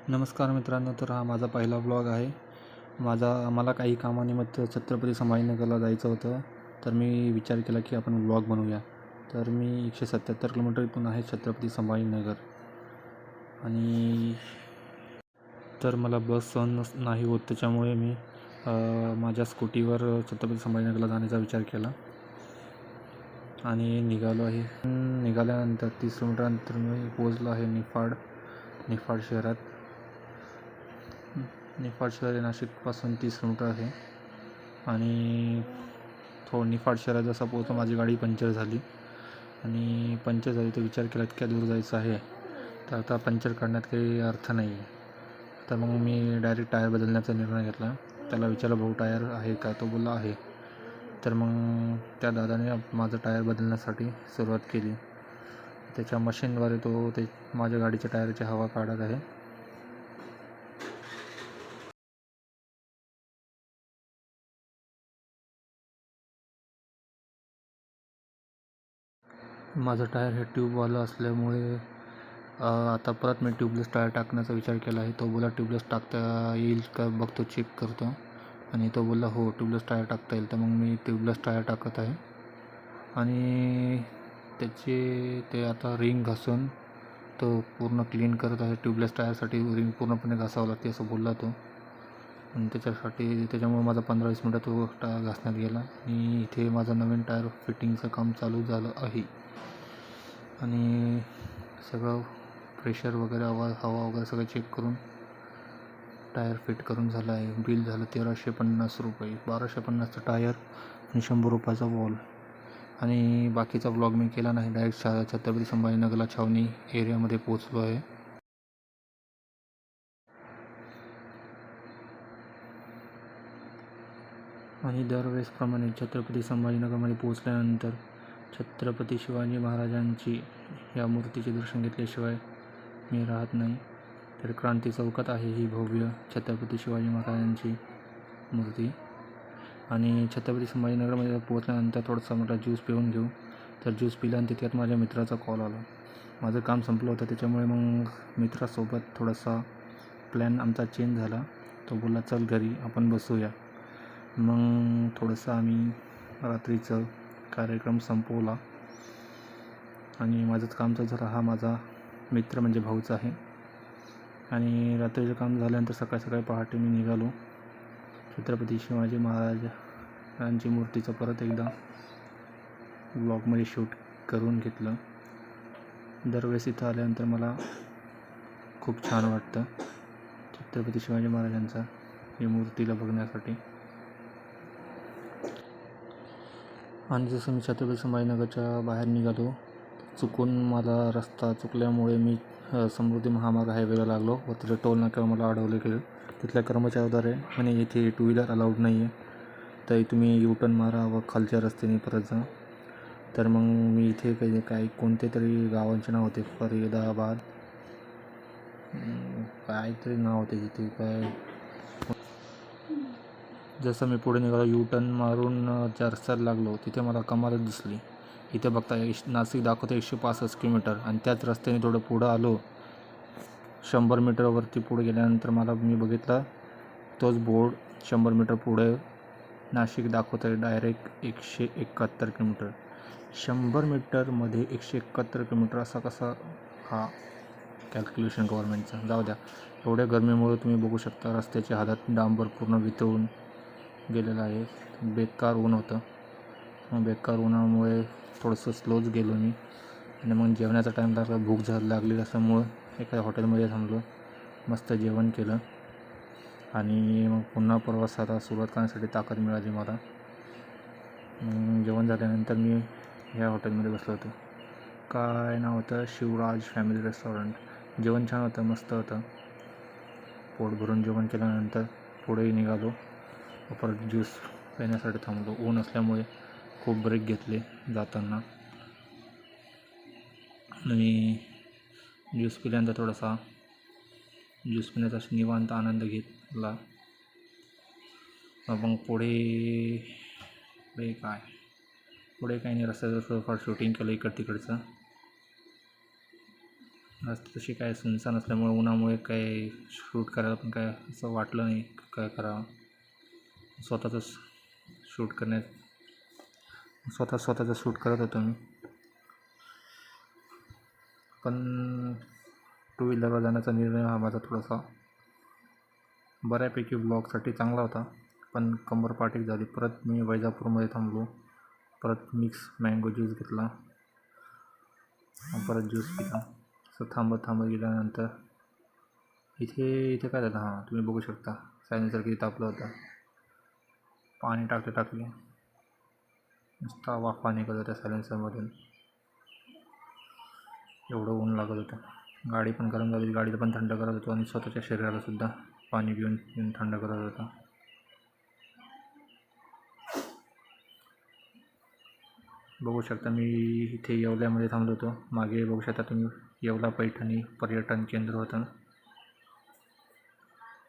नमस्कार मित्रांनो, तर हा माझा पहिला ब्लॉग आहे. मला काही कामानिमित्त छत्रपती संभाजीनगरला जायचं होतं. तर मी विचार केला की आपण ब्लॉग बनवूया. तर मी 177 किलोमीटर इथून आहे छत्रपती संभाजीनगर. आणि तर मला बस सहन नाही होत, त्याच्यामुळे मी माझ्या स्कूटीवर छत्रपती संभाजीनगरला जाण्याचा विचार केला आणि निघालो आहे. निघाल्यानंतर 30 किलोमीटरनंतर मी पोहोचलो आहे निफाड शहरात. निफाड शहर हे नाशिकपासून 30 किलोमीटर आहे. आणि निफाड शहरात जसा पोहोचलो माझी गाडी पंक्चर झाली. तर विचार केला इतक्या दूर जायचं आहे, तर आता पंक्चर काढण्यात काही अर्थ नाही आहे. तर मग मी डायरेक्ट टायर बदलण्याचा निर्णय घेतला. त्याला विचारलं, भाऊ टायर आहे का? तो बोलला आहे. तर मग त्या दादाने माझं टायर बदलण्यासाठी सुरुवात केली. त्याच्या मशीनद्वारे माझ्या गाडीच्या टायरची हवा काढत आहे. माझं टायर हे ट्यूबवालं असल्यामुळे आता परत मी ट्यूबलेस टायर टाकण्याचा विचार केला आहे. तो बोला ट्यूबलेस टाकता येईल का बघतो, चेक करतो. आणि तो बोलला हो, ट्यूबलेस टायर टाकता येईल. तर मग मी ट्यूबलेस टायर टाकत आहे. आणि ते आता रिंग घासून तो पूर्ण क्लीन करत आहे. ट्यूबलेस टायरसाठी रिंग पूर्णपणे घासावं लागते असं बोलला तो. आणि त्याच्यामुळे माझा 15-20 मिनटात तो टायर घासण्यात गेला. आणि इथे माझं नवीन टायर फिटिंगचं काम चालू झालं आहे. आणि सगळं प्रेशर वगैरे, हवा वगैरे सगळं चेक करून टायर फिट करून झालं आहे. बिल झालं 1350 रुपये. 1250चं टायर आणि 100 रुपयाचा वॉल. आणि बाकीचा ब्लॉग मी केला नाही. डायरेक्ट छत्रपती संभाजीनगरला छावणी एरियामध्ये पोहोचलो आहे. आणि दरवेळेसप्रमाणे छत्रपती संभाजीनगरमध्ये पोहोचल्यानंतर छत्रपती शिवाजी महाराजांची या मूर्तीचे दर्शन घेतल्याशिवाय मी राहत नाही. तर क्रांती चौकात आहे ही भव्य छत्रपती शिवाजी महाराजांची मूर्ती. आणि छत्रपती संभाजीनगरमध्ये पोहोचल्यानंतर थोडासा मोठा ज्यूस पिऊन घेऊ. तर ज्यूस पिला आणि तितक्यात माझ्या मित्राचा कॉल आला. माझं काम संपलं होतं, त्याच्यामुळे मग मित्रासोबत थोडासा प्लॅन आमचा चेंज झाला. तो बोलला, चल घरी आपण बसूया. मग थोडंसं आम्ही रात्रीचं कार्यक्रम संपवला आणि माझंच काम झालं. हा माझा मित्र म्हणजे भाऊचा आहे. आणि रात्रीचं काम झाल्यानंतर सकाळी पहाटे मी निघालो. छत्रपती शिवाजी महाराजांची मूर्तीचं परत एकदा ब्लॉगमध्ये शूट करून घेतलं. दरवेळेस इथं आल्यानंतर मला खूप छान वाटतं छत्रपती शिवाजी महाराजांचा ही मूर्तीला बघण्यासाठी. आणि जसं मी छत्रपती संभाजीनगरच्या बाहेर निघालो, चुकून मला रस्ता चुकल्यामुळे मी समृद्धी महामार्ग हायवेला लागलो व तिथे टोल नाक्यावर मला अडवलं गेलं. तिथल्या कर्मचाऱ्याद्वारे म्हणे इथे 2 व्हीलर अलाउड नाही आहे, तर तुम्ही U-टर्न मारा व खालच्या रस्त्याने परत जा. तर मग मी इथे काही कोणते तरी गावांचे नाव होते, फरीदाबाद काहीतरी नाव होते तिथे. जसं मी पुढे निघालो, U-टर्न मारून ज्या रस्त्याला लागलो तिथे मला कमालच दिसली. इथे बघता नाशिक दाखवतं 165 किलोमीटर. आणि त्याच रस्त्याने थोडं पुढं आलो, 100 मीटरवरती पुढे गेल्यानंतर मी बघितला तोच बोर्ड 100 मीटर पुढे नाशिक दाखवत आहे डायरेक्ट 171 किलोमीटर. 100 मीटरमध्ये 171 किलोमीटर असा कसा हा कॅल्क्युलेशन गव्हर्नमेंटचा. जाऊ द्या. एवढ्या गरमीमुळे तुम्ही बघू शकता रस्त्याची हालत, डांबर पूर्ण वितळून गेलेलं आहे. बेकार ऊन होतं. मग बेकार उन्हामुळे थोडंसं स्लोच गेलो मी. आणि मग जेवणाचा टाईम लागला, भूक लागली असल्यामुळं एका हॉटेलमध्ये थांबलो, मस्त जेवण केलं. आणि मग पुन्हा प्रवासाला सुरुवात करण्यासाठी ताकद मिळाली मला. जेवण झाल्यानंतर मी ह्या हॉटेलमध्ये बसलो होतो. काय नाव होतं? Shivraj family restaurant. जेवण छान होतं, मस्त होतं. पोट भरून जेवण केल्यानंतर पुढेही निघालो. परत ज्यूस पिण्यासाठी थांबलो. ऊन असल्यामुळे खूप ब्रेक घेतले जाताना. आणि ज्यूस पिल्यानंतर थोडासा ज्यूस पिण्याचा निवांत आनंद घेतला. मग पुढे काही नाही, रस्त्याचं थोडंफार शूटिंग केलं इकडं तिकडचं. आज तशी काय सुनसान असल्यामुळे उन्हामुळे काय शूट करायला पण काय असं वाटलं नाही काय करावं. स्वतःच स्वतःचं शूट करत होतो मी. पण टू व्हीलरवर जाण्याचा निर्णय हा माझा थोडासा बऱ्यापैकी ब्लॉगसाठी चांगला होता, पण कंबर पाठ झाली. परत मी वैजापूरमध्ये थांबलो. परत मिक्स मँगो ज्यूस घेतला, परत ज्यूस पिला. असं थांबत गेल्यानंतर इथे काय झालं, हां तुम्ही बघू शकता सायलेन्सर किती तापलं होतं. पाणी टाकले नुसता वाफा निघत होत्या सायलेन्सरमधून. एवढं ऊन लागत होतं. गाडी पण गरम झाली, गाडीला पण थंड करत होतो आणि स्वतःच्या शरीरालासुद्धा पाणी पिऊन थंड करत होता. बघू शकता मी इथे येवल्यामध्ये थांबलो होतो. मागे बघू शकता तुम्ही येवला पैठणी पर्यटन केंद्र होतं.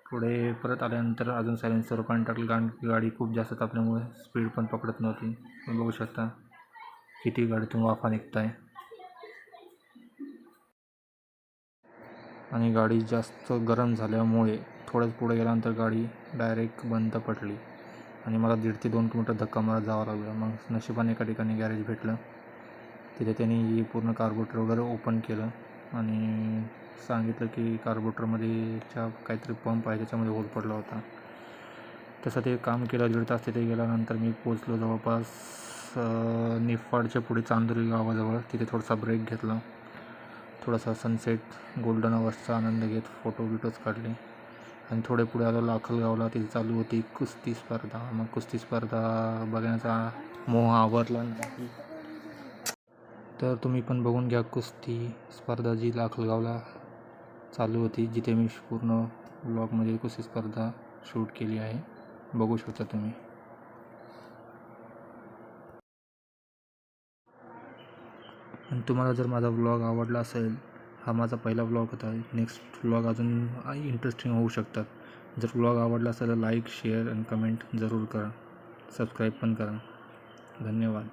पुढे परत आल्यानंतर अजून सायलेन्सर पाणी टाकलं, कारण गाडी खूप जास्त तापल्यामुळे स्पीड पण पकडत नव्हती. तुम्ही बघू शकता किती गाडीतून वाफा निघत आहे. आणि गाडी जास्त गरम झाल्यामुळे थोडंच पुढे गेल्यानंतर गाडी डायरेक्ट बंद पडली आणि मला 1.5 ते 2 किलोमीटर धक्का मारत जावं लागलं. मग नशिबाने एका ठिकाणी गॅरेज भेटलं. तिथे त्यांनी पूर्ण कार्बोरेटर वगैरे ओपन केलं आणि सांगितलं की कार्बोरेटरमध्ये काहीतरी पंप आहे त्याच्यामध्ये होल पडला होता. तसं ते काम केलं. 1.5 तास तिथे गेल्यानंतर मी पोचलो जवळपास निफाडच्या पुढे चांदोरी गावाजवळ. तिथे थोडासा ब्रेक घेतला, थोडासा सनसेट गोल्डन अवर्सचा आनंद घेत फोटोज काढले आणि थोडे पुढे आलो लाखलगावला. तिथे चालू होती कुस्ती स्पर्धा. मग कुस्ती स्पर्धा बघण्याचा मोह आवरला नाही, तर तुम्ही पण बघून घ्या कुस्ती स्पर्धा जी लाखलगावला चालू होती, जिथे मी पूर्ण ब्लॉगमध्ये कुस्ती स्पर्धा शूट केली आहे. बघू शकता तुम्ही. आणि तुम्हाला जर माझा व्लॉग आवडला असेल, हा माझा पहिला व्लॉग होता, नेक्स्ट व्लॉग अजून इंटरेस्टिंग होऊ शकतात. जर व्लॉग आवडला असेल तर लाईक, शेअर आणि कमेंट जरूर करा. सबस्क्राईब पण करा. धन्यवाद.